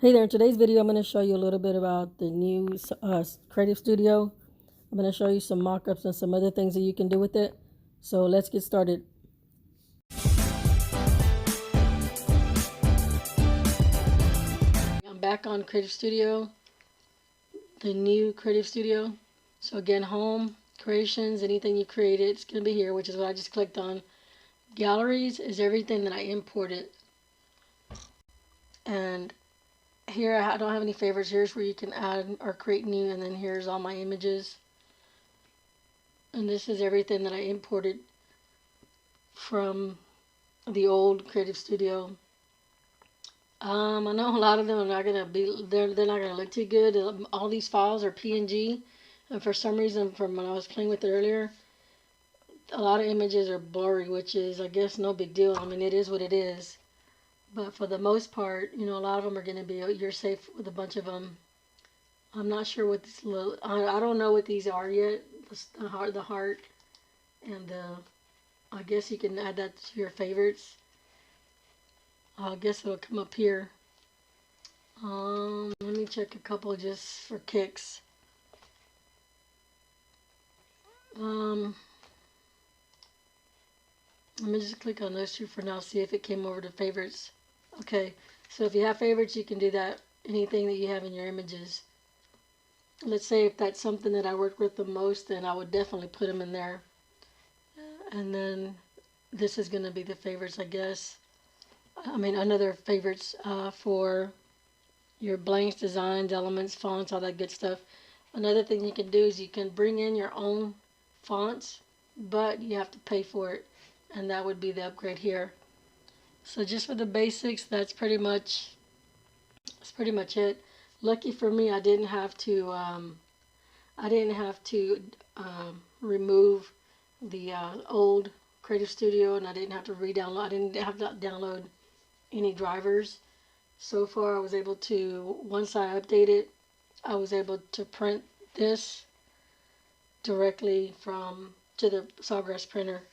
Hey there, in today's video I'm going to show you a little bit about the new Creative Studio. I'm going to show you some mock-ups and some other things that you can do with it. So let's get started. I'm back on Creative Studio, the new Creative Studio. So again, home, creations, anything you created, it's going to be here, which is what I just clicked on. Galleries is everything that I imported. And here I don't have any favorites. Here's where you can add or create new, and then here's all my images. And this is everything that I imported from the old Creative Studio. I know a lot of them are not gonna be they're not gonna look too good. All these files are PNG, and for some reason, from when I was playing with it earlier, a lot of images are blurry, which is, I guess, no big deal. I mean, it is what it is. But for the most part, you know, a lot of them are gonna be, you're safe with a bunch of them. I'm not sure what this little, I don't know what these are yet. The heart, and I guess you can add that to your favorites. I guess it'll come up here. Let me check a couple just for kicks. Let me just click on those two for now, see if it came over to favorites. Okay, so if you have favorites, you can do that. Anything that you have in your images. Let's say if that's something that I work with the most, then I would definitely put them in there. And then this is going to be the favorites, I guess. I mean, another favorites for your blanks, designs, elements, fonts, all that good stuff. Another thing you can do is you can bring in your own fonts, but you have to pay for it, and that would be the upgrade here. So just for the basics, that's pretty much it. Lucky for me, I didn't have to remove the old Creative Studio, and I didn't have to re-download. I didn't have to download any drivers. So far, I was able to, once I updated, I was able to print this directly to the Sawgrass printer.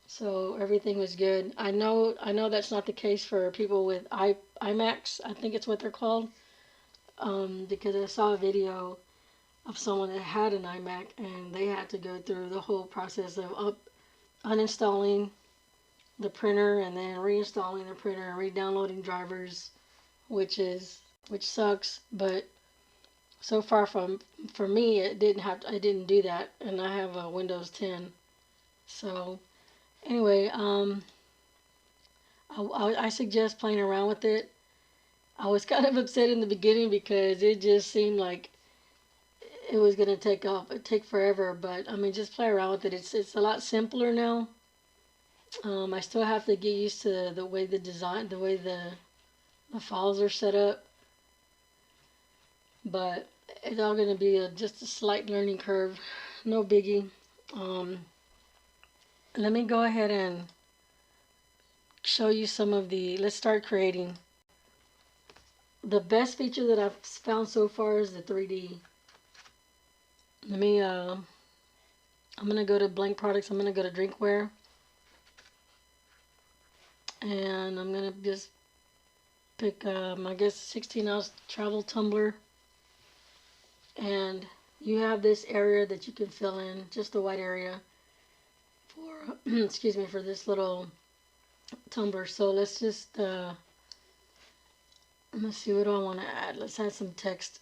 So everything was good. I know that's not the case for people with iMacs. I think it's what they're called. Because I saw a video of someone that had an iMac, and they had to go through the whole process of uninstalling the printer and then reinstalling the printer and re-downloading drivers, which sucks. But so far for me, I didn't do that, and I have a Windows 10. So anyway, I suggest playing around with it. I was kind of upset in the beginning because it just seemed like it was gonna take forever. But I mean, just play around with it. It's a lot simpler now. I still have to get used to the way the files are set up, but it's all gonna be just a slight learning curve. No biggie. Let me go ahead and show you some of let's start creating. The best feature that I've found so far is the 3D. Let me, I'm going to go to blank products. I'm going to go to drinkware. And I'm going to just pick, I guess, 16-ounce travel tumbler. And you have this area that you can fill in, just the white area for, excuse me, for this little tumbler. So let's just, let's see, what do I want to add? Let's add some text.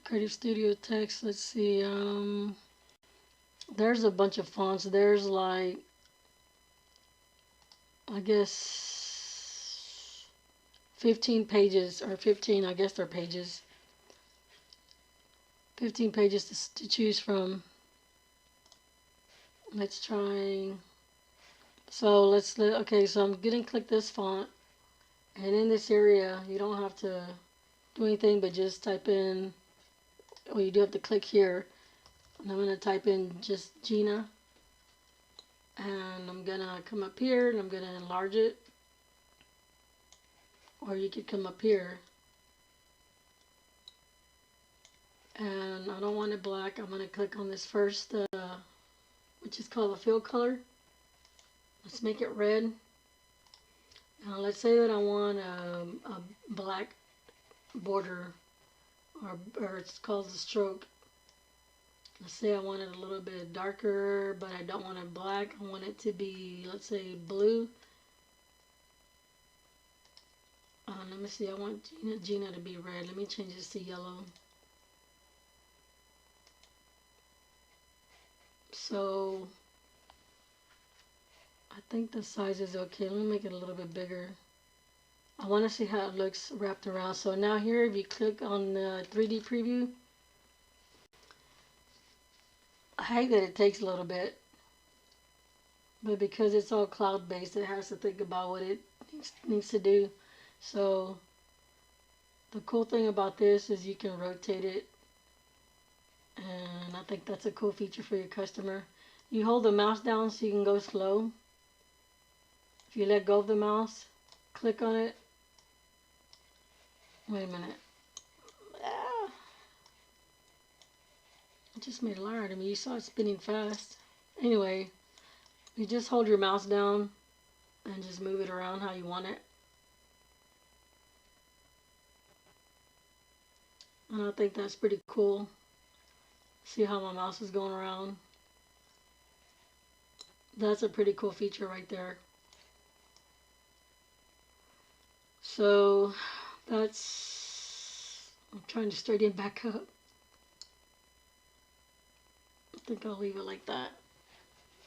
Creative Studio text. Let's see. There's a bunch of fonts. There's like, I guess, 15 pages, or 15, I guess they're pages. 15 pages to choose from. Let's try. So okay, so I'm going to click this font, and in this area you don't have to do anything but just type in, well, you do have to click here, and I'm going to type in just Gina, and I'm going to come up here and I'm going to enlarge it, or you could come up here, and I don't want it black. I'm going to click on this first, which is called the fill color. Let's make it red. Now let's say that I want a black border, or it's called the stroke. Let's say I want it a little bit darker, but I don't want it black. I want it to be, let's say, blue. Let me see, I want Gina to be red. Let me change this to yellow. So I think the size is okay. Let me make it a little bit bigger. I want to see how it looks wrapped around. So now here, if you click on the 3D preview, I hate that it takes a little bit, but because it's all cloud-based, it has to think about what it needs to do. So the cool thing about this is you can rotate it, and I think that's a cool feature for your customer. You hold the mouse down so you can go slow. If you let go of the mouse, click on it. Wait a minute. It just made a liar to me. You saw it spinning fast. Anyway, you just hold your mouse down and just move it around how you want it. And I think that's pretty cool. See how my mouse is going around? That's a pretty cool feature right there. So that's, I'm trying to straighten it back up. I think I'll leave it like that.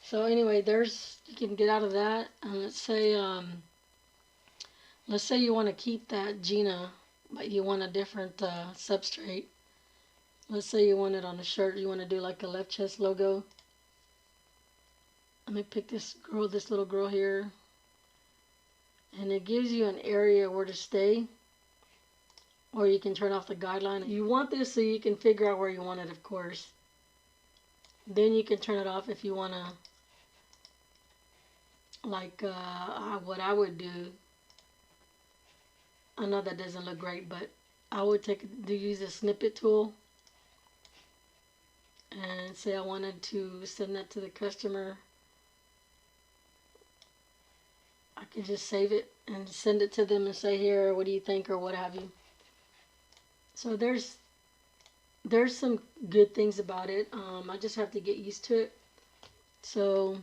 So anyway, there's, you can get out of that, and let's say you want to keep that Gina, but you want a different substrate. Let's say you want it on a shirt. You want to do like a left chest logo. Let me pick this girl, this little girl here, and it gives you an area where to stay, or you can turn off the guideline. You want this so you can figure out where you want it, of course. Then you can turn it off if you want to, like what I would do. I know that doesn't look great, but I would use a snippet tool and say I wanted to send that to the customer. I could just save it and send it to them and say, here, what do you think, or what have you. So there's some good things about it. I just have to get used to it. So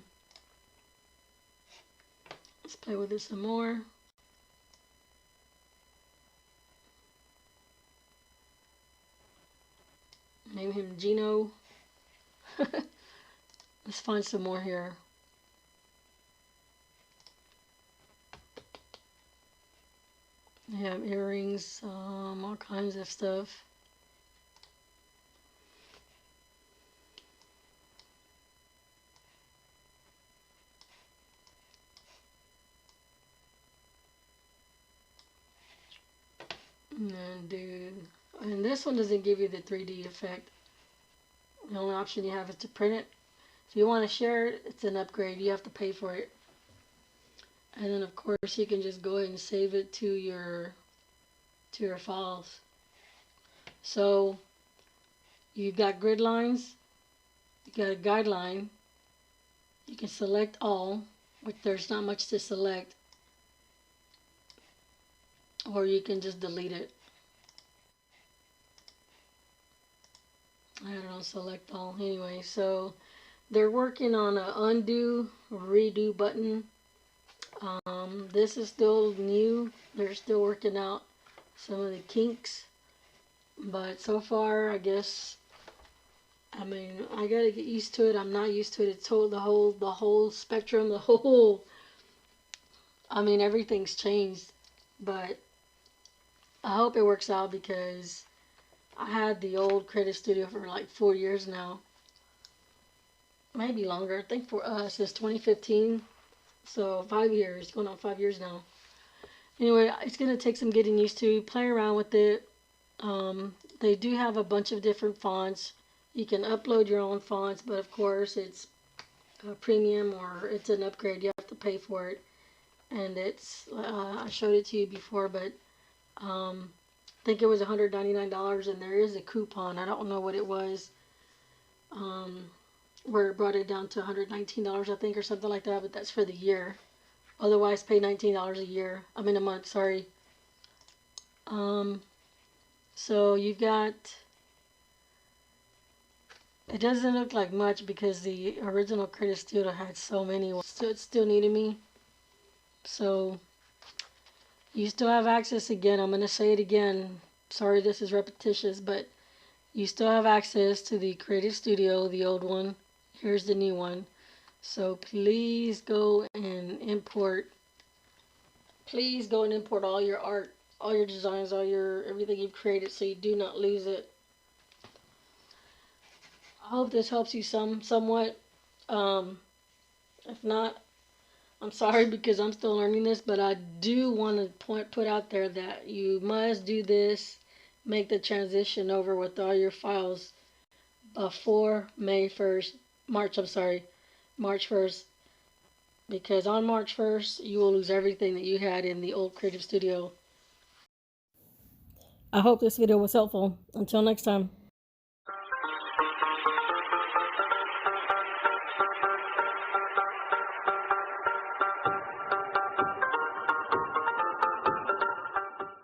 let's play with it some more. Name him Gino. Let's find some more here. They have earrings, all kinds of stuff. And this one doesn't give you the 3D effect. The only option you have is to print it. If you want to share it, it's an upgrade. You have to pay for it. And then of course you can just go ahead and save it to your files. So you've got grid lines, you got a guideline. You can select all, which there's not much to select, or you can just delete it. I don't know, select all. Anyway, so they're working on an undo, redo button. This is still new. They're still working out some of the kinks, but so far, I guess, I mean, I gotta get used to it. I'm not used to it. It's the whole spectrum, I mean, everything's changed, but I hope it works out, because I had the old Creative Studio for like 4 years now, maybe longer. I think for us, since 2015. So 5 years, going on 5 years now. Anyway, it's going to take some getting used to. Play around with it. They do have a bunch of different fonts. You can upload your own fonts, but of course it's a premium, or it's an upgrade. You have to pay for it. And it's, I showed it to you before, but I think it was $199, and there is a coupon. I don't know what it was. where it brought it down to $119, I think, or something like that, but that's for the year. Otherwise, pay $19 a year. I mean, a month, sorry. Um, so you've got, it doesn't look like much because the original Creative Studio had so many. So it still needed me. So you still have access again. I'm going to say it again. Sorry this is repetitious, but you still have access to the Creative Studio, the old one. Here's the new one. So please go and import. Please go and import all your art, all your designs, all your everything you've created, so you do not lose it. I hope this helps you somewhat. If not, I'm sorry because I'm still learning this, but I do want to put out there that you must do this, make the transition over with all your files before March 1st, because on March 1st, you will lose everything that you had in the old Creative Studio. I hope this video was helpful. Until next time.